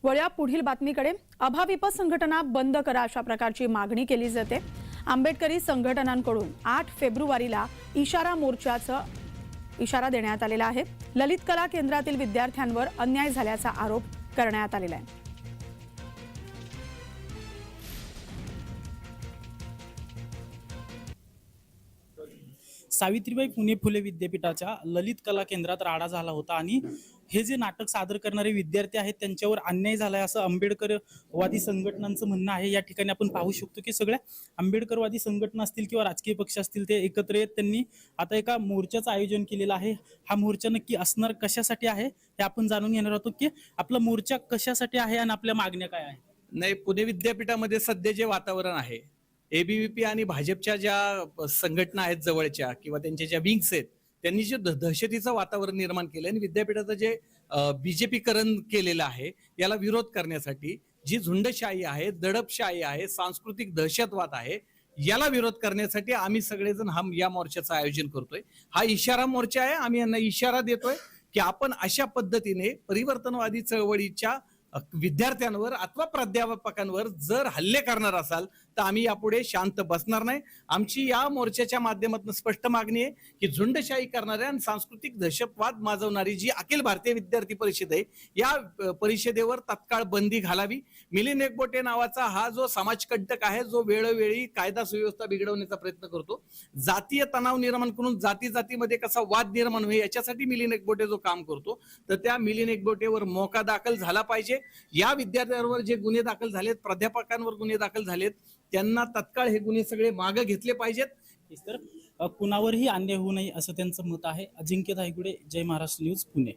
वळ्या पुढील बातमीकडे। अभाविप संघटना बंद करा अशा प्रकारची मागणी केली जाते। आंबेडकरी संघटनांकडून 8 फेब्रुवारीला इशारा मोर्चाचा इशारा देण्यात आलेला आहे। ललित कला केंद्रातील विद्यार्थ्यांवर अन्याय झाल्याचा आरोप करण्यात आलेला आहे। सावित्रीबाई फुले फुले विद्यापीठाच्या ललित कला केंद्रात राडा झाला होता आणि हे जे नाटक सादर करणारे विद्यार्थी आहेत त्यांच्यावर अन्याय झालाय असं आंबेडकरवादी संघटनांचं म्हणणं आहे। या ठिकाणी आपण पाहू शकतो की सगळ्या आंबेडकरवादी संघटना असतील किंवा राजकीय पक्ष असतील ते एकत्र येत त्यांनी आता एका मोर्चाचं आयोजन केलेलं आहे। हा मोर्चा नक्की असणार कशासाठी आहे हे आपण जाणून घेणार आहोत की आपला मोर्चा कशासाठी आहे आणि आपल्या मागण्या काय आहेत। नाही, पुणे विद्यापीठामध्ये सध्या जे वातावरण आहे, एबीव्हीपी आणि भाजपच्या ज्या संघटना आहेत जवळच्या किंवा त्यांच्या ज्या विंग्स आहेत त्यांनी जे दहशतीचं वातावरण निर्माण केलं आणि विद्यापीठाचं जे बीजेपीकरण केलेलं आहे याला विरोध करण्यासाठी जी झुंडशाही आहे, दडपशाही आहे, सांस्कृतिक दहशतवाद आहे, याला विरोध करण्यासाठी आम्ही सगळेजण या मोर्चाचं आयोजन करतोय। हा इशारा मोर्चा आहे। आम्ही यांना इशारा देतोय की आपण अशा पद्धतीने परिवर्तनवादी चळवळीच्या विद्यार्थ्यांवर अथवा प्राध्यापकांवर जर हल्ले करणार असाल तर आम्ही यापुढे शांत बसणार नाही। आमची या मोर्चाच्या माध्यमातून स्पष्ट मागणी आहे की झुंडशाही करणाऱ्या आणि सांस्कृतिक दहशतवाद माजवणारी जी अखिल भारतीय विद्यार्थी परिषद आहे या परिषदेवर तात्काळ बंदी घालावी। मिलिंद एकबोटे नावाचा हा जो समाजकंटक आहे, जो वेळोवेळी कायदा सुव्यवस्था बिघडवण्याचा प्रयत्न करतो, जातीय तणाव निर्माण करून जाती जातीमध्ये कसा वाद निर्माण होईल याच्यासाठी मिलिंद एकबोटे जो काम करतो, तर त्या मिलिंद एकबोटेवर मोका दाखल झाला पाहिजे। या विद्यार्थ्यांवर जे गुन्हे दाखल झालेत, प्राध्यापकांवर गुन्हे दाखल झालेत, त्यांना तत्काळ हे गुन्हे सगळे मागे घेतले पाहिजेत। तर कुणावरही अन्याय होऊ नये असं त्यांचं मत आहे। अजिंक्य धायगुडे, जय महाराष्ट्र न्यूज, पुणे।